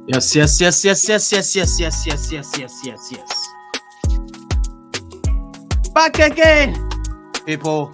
Yes, yes, yes, yes, yes, yes, yes, yes, yes, yes, yes, yes, yes. Back again, people.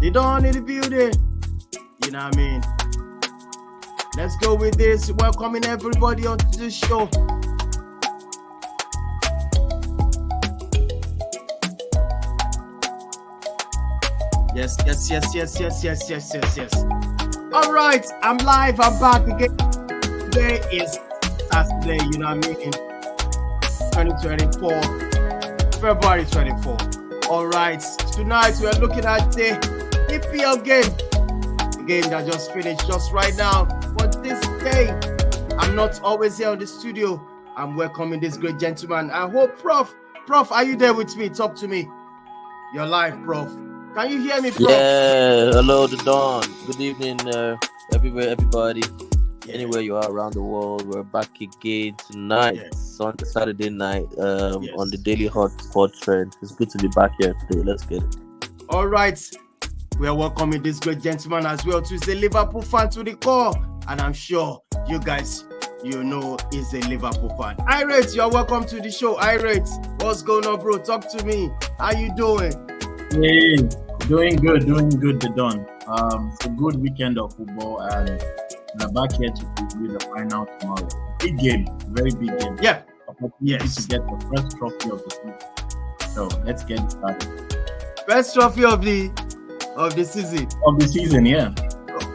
They don't need the building. You know what I mean? Let's go with this. Welcoming everybody onto the show. Yes, yes, yes, yes, yes, yes, yes, yes, yes. All right, I'm live. I'm back again. Today is Saturday, you know what I mean? 2024, February 24. All right, tonight we are looking at the EPL game. The game that just finished just right now. But this game, I'm not always here on the studio. I'm welcoming this great gentleman. I hope, Prof, are you there with me? Talk to me. You're live, Prof. Can you hear me, Prof? Yeah, hello, the Dawn. Good evening, everybody. Yeah. Anywhere you are around the world, we're back again tonight, Saturday night, on the Daily Hot Sport Trend. It's good to be back here today. Let's get it. All right. We are welcoming this great gentleman as well. He's a Liverpool fan to the core. And I'm sure you guys, you know, he's a Liverpool fan. Irate, you're welcome to the show. Irate, what's going on, bro? Talk to me. How you doing? Hey, doing good, the Don. It's a good weekend of football, and we're back here to preview the final tomorrow. Big game, very big game. Yeah. Opportunity to get the first trophy of the season. So let's get started. First trophy of the season. Of the season, yeah.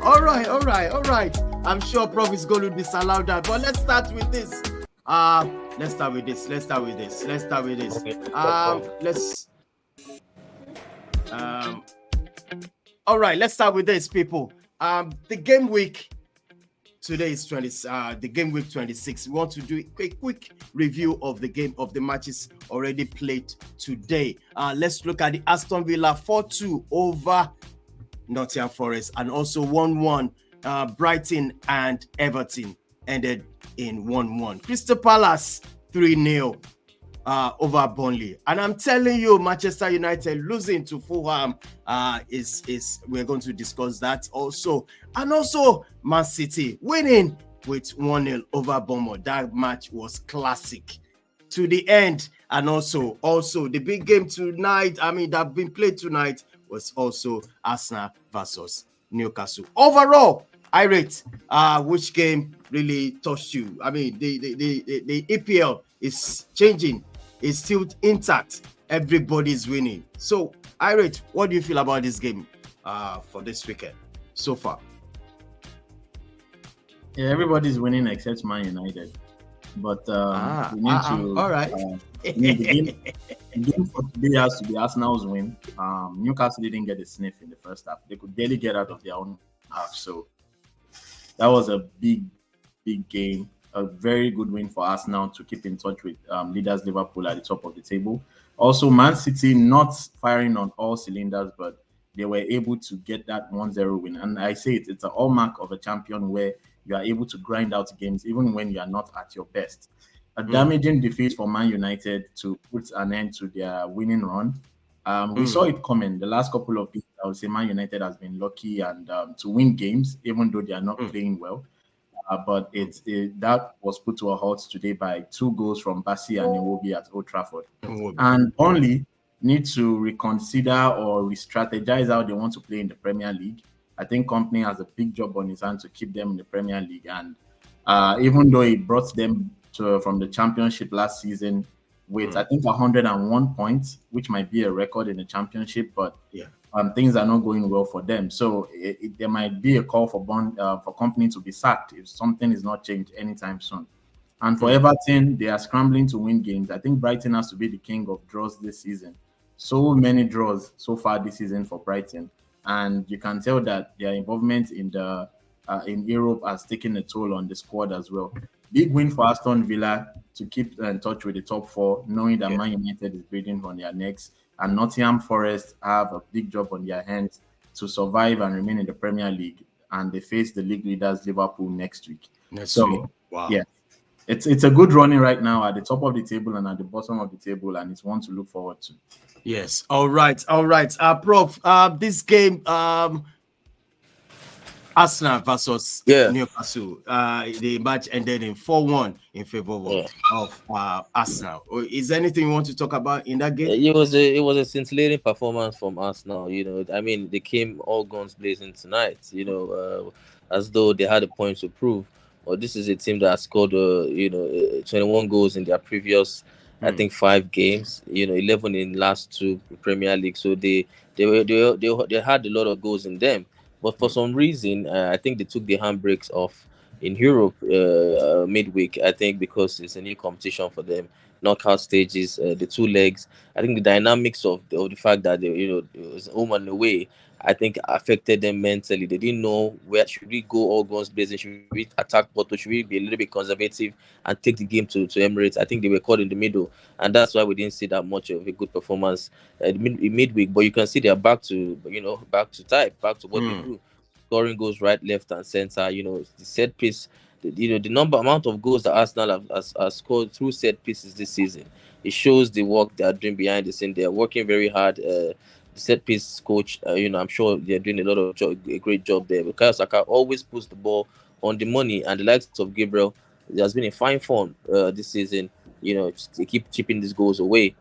All right. I'm sure Prof is going to disallow that, but let's start with this. Let's start with this. All right, let's start with this, people. The game week today is the game week 26. We want to do a quick review of the matches already played today. Let's look at the Aston Villa 4-2 over Nottingham Forest, and also 1-1 Brighton and Everton ended in 1-1. Crystal Palace 3-0 over Burnley. And I'm telling you, Manchester United losing to Fulham is we're going to discuss that also. And also Man City winning with 1-0 over Bournemouth. That match was classic to the end. And also the big game tonight, that been played tonight, was also Arsenal versus Newcastle. Overall, I rate which game really touched you. The EPL is changing. It's still intact. Everybody's winning. So, I rate, what do you feel about this game for this weekend so far? Yeah, everybody's winning except Man United. But we need to. All right. The game for today has to be Arsenal's win. Newcastle didn't get a sniff in the first half. They could barely get out of their own half. So that was a big game. A very good win for Arsenal to keep in touch with leaders Liverpool at the top of the table. Also, Man City not firing on all cylinders, but they were able to get that 1-0 win. And I say it's a hallmark of a champion where you are able to grind out games even when you are not at your best. A damaging defeat for Man United to put an end to their winning run. We saw it coming. The last couple of games, I would say Man United has been lucky and to win games, even though they are not playing well. But that was put to a halt today by 2 goals from Bassi and Iwobi at Old Trafford. And only need to reconsider or re-strategize how they want to play in the Premier League. I think Company has a big job on his hand to keep them in the Premier League. And even though he brought them from the Championship last season with, I think, 101 points, which might be a record in the Championship, but things are not going well for them. So there might be a call for Company to be sacked if something is not changed anytime soon. And for Everton, they are scrambling to win games. I think Brighton has to be the king of draws this season. So many draws so far this season for Brighton. And you can tell that their involvement in Europe has taken a toll on the squad as well. Big win for Aston Villa to keep in touch with the top 4, knowing that Man United is breathing on their necks. And Nottingham Forest have a big job on their hands to survive and remain in the Premier League. And they face the league leaders Liverpool next week. Wow. Yeah, it's a good running right now at the top of the table and at the bottom of the table, and it's one to look forward to. Yes. All right. Prof, this game, Arsenal versus Yeah. Newcastle. The match ended in 4-1 in favor of Arsenal. Is there anything you want to talk about in that game? It was a scintillating performance from Arsenal. I mean, they came all guns blazing tonight. As though they had a point to prove. Well, this is a team that scored 21 goals in their previous, I think, 5 games. 11 in last 2 Premier League. So they had a lot of goals in them. But for some reason, I think they took the handbrakes off in Europe midweek. I think because it's a new competition for them, knockout stages, the 2 legs. I think the dynamics of the fact that it was home and away, I think affected them mentally. They didn't know where should we go all guns blazing, should we attack Porto, should we be a little bit conservative and take the game to Emirates. I think they were caught in the middle, and that's why we didn't see that much of a good performance in midweek. But you can see they're back to back to type, back to what they do. Scoring goes right, left, and center. The set piece. The amount of goals that Arsenal have scored through set pieces this season, it shows the work they are doing behind the scene. They are working very hard. The set piece coach, I'm sure they're doing a great job there. Because Saka always puts the ball on the money, and the likes of Gabriel, there has been a fine form this season. They keep chipping these goals away.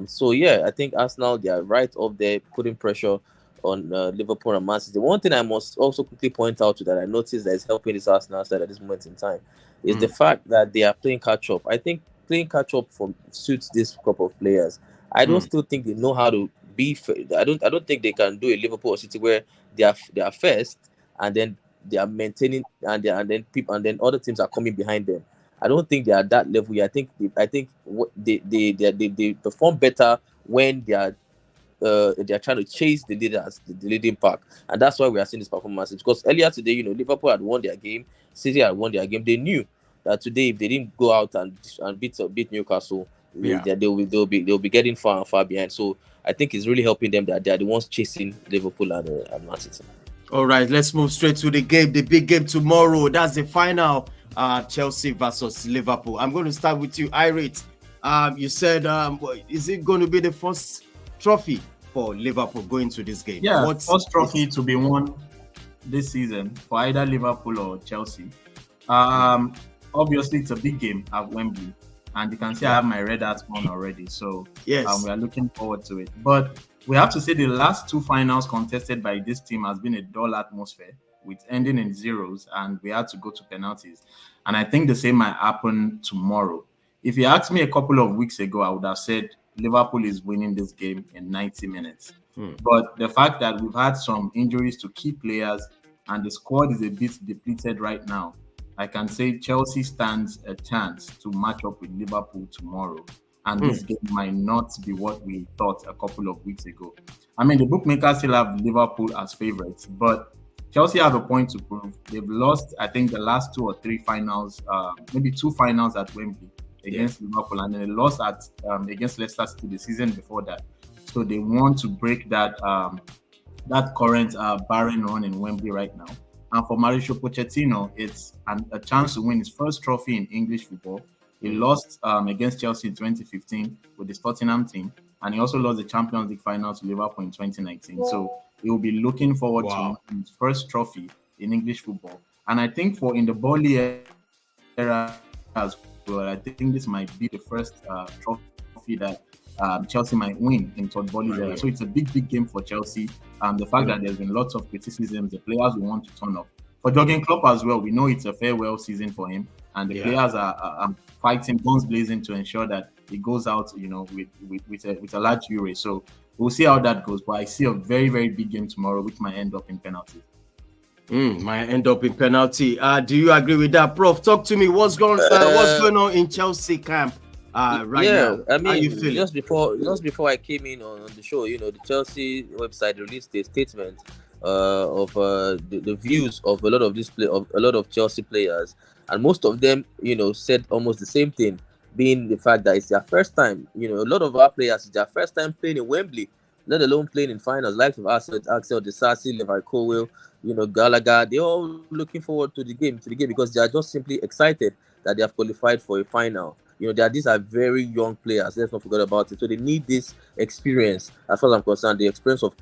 So yeah, I think Arsenal, they are right up there, putting pressure on Liverpool and Man City. One thing I must also quickly point out that I noticed that is helping this Arsenal side at this moment in time is the fact that they are playing catch up. I think playing catch up suits this group of players. I don't still think they know how to be. I don't think they can do a Liverpool or City where they are first and then they are maintaining and then other teams are coming behind them. I don't think they are at that level. I think they perform better when they are trying to chase the leaders, the leading pack, and that's why we are seeing this performance. Because earlier today, Liverpool had won their game, City had won their game. They knew that today, if they didn't go out and beat Newcastle, they'll be getting far and far behind. So I think it's really helping them that they are the ones chasing Liverpool and Man City. All right, let's move straight to the game, the big game tomorrow. That's the final, Chelsea versus Liverpool. I'm going to start with you, Irate. You said, is it going to be the first trophy for Liverpool going to this game? Yeah, first trophy to be won this season for either Liverpool or Chelsea. Obviously, it's a big game at Wembley, and you can see I have my red hats on already. So yes, we are looking forward to it. But we have to say the last 2 finals contested by this team has been a dull atmosphere, with ending in zeros, and we had to go to penalties. And I think the same might happen tomorrow. If you asked me a couple of weeks ago, I would have said Liverpool is winning this game in 90 minutes. But the fact that we've had some injuries to key players and the squad is a bit depleted right now, I can say Chelsea stands a chance to match up with Liverpool tomorrow. And this game might not be what we thought a couple of weeks ago. I mean, the bookmakers still have Liverpool as favorites, but Chelsea have a point to prove. They've lost, I think, the last 2 or 3 finals, maybe 2 finals at Wembley against Liverpool, and then they lost against Leicester City the season before that. So they want to break that current barren run in Wembley right now. And for Mauricio Pochettino, it's a chance to win his first trophy in English football. He lost against Chelsea in 2015 with the Tottenham team, and he also lost the Champions League final to Liverpool in 2019. So he will be looking forward to his first trophy in English football. And I think in the Bowley era as well, I think this might be the first trophy that Chelsea might win in Todd Bowley's era. So it's a big, big game for Chelsea. The fact that there's been lots of criticism, the players will want to turn up. For Jurgen Klopp as well, we know it's a farewell season for him, and the players are fighting guns blazing to ensure that he goes out, with a large Euro. So we'll see how that goes. But I see a very, very big game tomorrow, which might end up in penalties. Might end up in penalty. Do you agree with that, Prof? Talk to me. What's going on in Chelsea camp right now? I mean, how you feeling? Just before I came in on the show, the Chelsea website released a statement of the views of a lot of Chelsea players, and most of them, said almost the same thing, being the fact that it's their first time. A lot of our players, it's their first time playing in Wembley, let alone playing in finals, like Axel Disasi, Levi Colwill, Gallagher. They're all looking forward to the game because they are just simply excited that they have qualified for a final. These are very young players. Let's not forget about it. So they need this experience. As far as I'm concerned, the experience of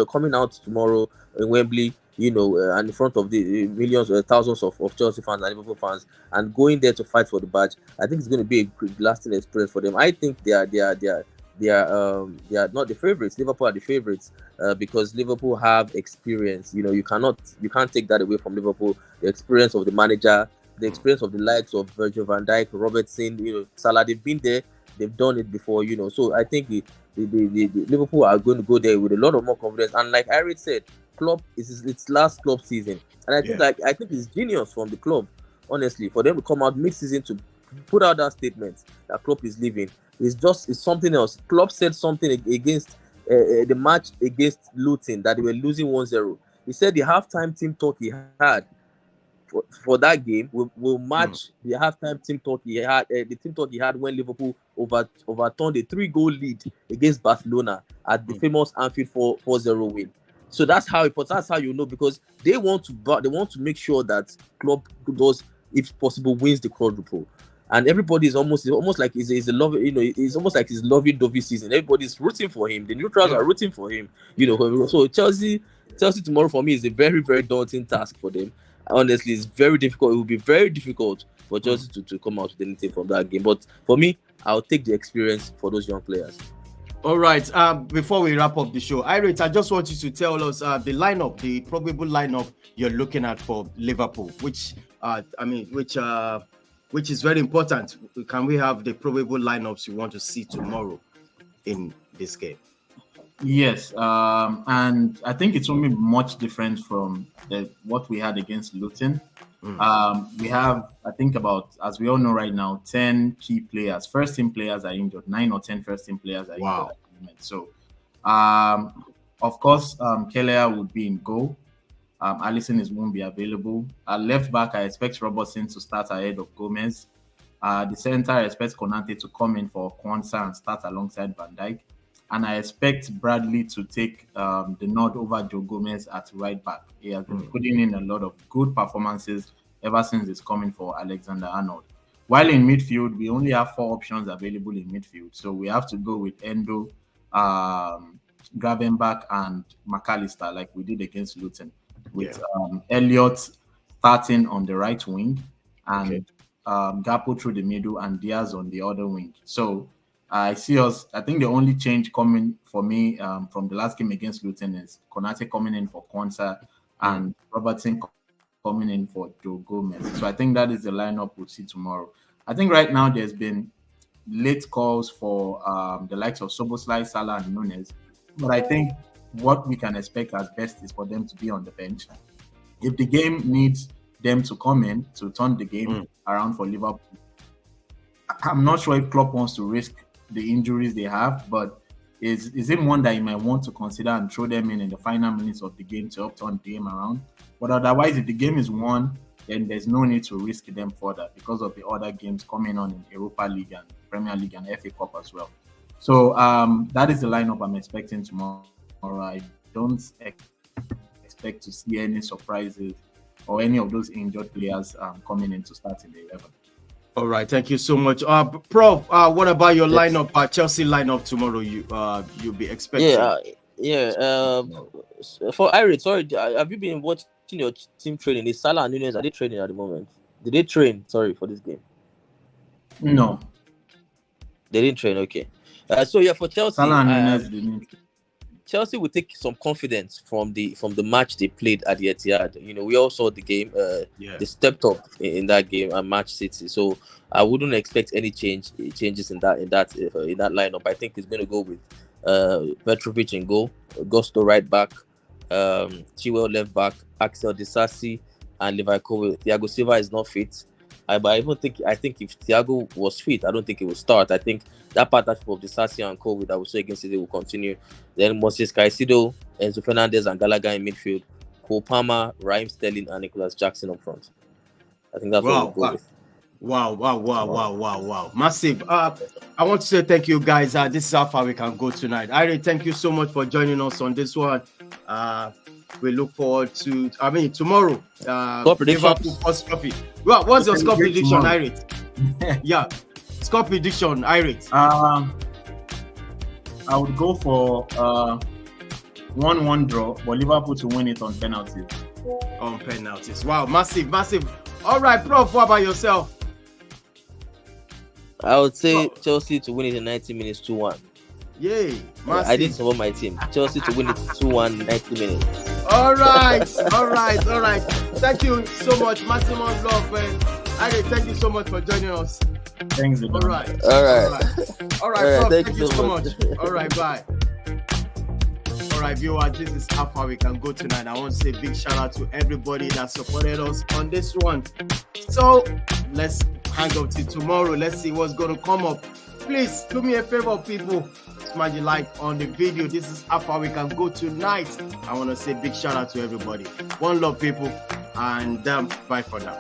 coming out tomorrow in Wembley, and in front of the millions or thousands of Chelsea fans and Liverpool fans, and going there to fight for the badge, I think it's going to be a great, lasting experience for them. I think they are not the favorites. Liverpool are the favorites because Liverpool have experience. You can't take that away from Liverpool. The experience of the manager, the experience of the likes of Virgil van Dijk, Robertson, Salah. They've been there. They've done it before. So I think the Liverpool are going to go there with a lot of more confidence. And like Irit said, Klopp is its last club season, and I think it's genius from the club, honestly, for them to come out mid-season to put out that statement that Klopp is leaving. It's something else. Klopp said something against the match against Luton that they were losing 1-0. He said the halftime team talk he had for that game will match the halftime team talk he had, the team talk he had when Liverpool overturned a 3-goal lead against Barcelona at the famous Anfield 4-0 win. So that's how because they want to make sure that Klopp does, if possible, wins the quadruple. And everybody is almost like it's a love, it's almost like his lovey-dovey season. Everybody's rooting for him. The neutrals are rooting for him. So Chelsea tomorrow for me is a very, very daunting task for them. Honestly, it's very difficult. It will be very difficult for Chelsea to come out with anything from that game. But for me, I'll take the experience for those young players. All right. Before we wrap up the show, Irit, I just want you to tell us the lineup, the probable lineup you're looking at for Liverpool, which is very important. Can we have the probable lineups you want to see tomorrow in this game? Yes, and I think it's only much different from what we had against Luton. We have, I think, about, as we all know right now, 10 key players. First team players are injured. 9 or 10 first team players are injured at the moment. So, of course, Keller would be in goal. Alisson won't be available. Left back, I expect Robertson to start ahead of Gomez. The center, I expect Konate to come in for Kwanzaa and start alongside Van Dijk. And I expect Bradley to take the nod over Joe Gomez at right back. He has been putting in a lot of good performances ever since he's coming for Alexander-Arnold. While in midfield, we only have 4 options available in midfield. So we have to go with Endo, Gravenberch, and McAllister, like we did against Luton, with Elliott starting on the right wing and Gakpo through the middle and Diaz on the other wing. So I think the only change coming for me from the last game against Luton is Konate coming in for Kwanzaa and Robertson coming in for Joe Gomez. So I think that is the lineup we'll see tomorrow. I think right now there's been late calls for the likes of Szoboszlai, Salah, and Nunes. But I think what we can expect as best is for them to be on the bench. If the game needs them to come in to turn the game around for Liverpool, I'm not sure if Klopp wants to risk the injuries they have, but is it one that you might want to consider and throw them in the final minutes of the game to help turn the game around? But otherwise, if the game is won, then there's no need to risk them further because of the other games coming on in Europa League and Premier League and FA Cup as well. So that is the lineup I'm expecting tomorrow. I don't expect to see any surprises or any of those injured players coming in to start in the 11. All right, thank you so much, Prof. What about your lineup? Chelsea lineup tomorrow? You'll be expecting. For Irit, sorry, have you been watching your team training? Is Salah and Nunes, are they training at the moment? Did they train? Sorry, for this game. No, they didn't train. Okay. For Chelsea, Salah and Nunes didn't. Chelsea will take some confidence from the match they played at the Etihad. We all saw the game. They stepped up in that game at Match City. So I wouldn't expect any changes in that lineup. I think he's going to go with Petrovic in goal, Gusto right back, Chilwell left back, Axel Disasi, and Levi Colwill. Thiago Silva is not fit. But I think if Thiago was fit, I don't think he would start. I think that partnership of Disasi and Colwill that we saw against City will continue. Then Moses Caicedo, Enzo Fernandez, and Gallagher in midfield. Cole Palmer, Raheem Sterling, and Nicholas Jackson up front. I think that's what we'll go with. Wow. Massive. I want to say thank you, guys. This is how far we can go tonight. Irit, thank you so much for joining us on this one. We look forward to, tomorrow. Liverpool first trophy. Well, what's your score prediction, Irit? Score prediction, Irit. I would go for 1-1 draw, but Liverpool to win it on penalties. On penalties. Wow, massive. All right, Prof, what about yourself? I would say Chelsea to win it in 90 minutes 2-1. Yay, massive. I didn't support my team. Chelsea to win it 2-1 90 minutes. All right. Thank you so much, Massimo Love. Ade, thank you so much for joining us. Thanks, All right. All right. Prof, thank you so much. All right, bye. All right, viewers, this is how far we can go tonight. I want to say big shout out to everybody that supported us on this one. So let's hang up till tomorrow. Let's see what's going to come up. Please do me a favor, people. Smash the like on the video. This is how far we can go tonight. I want to say big shout out to everybody. One love, people, and bye for now.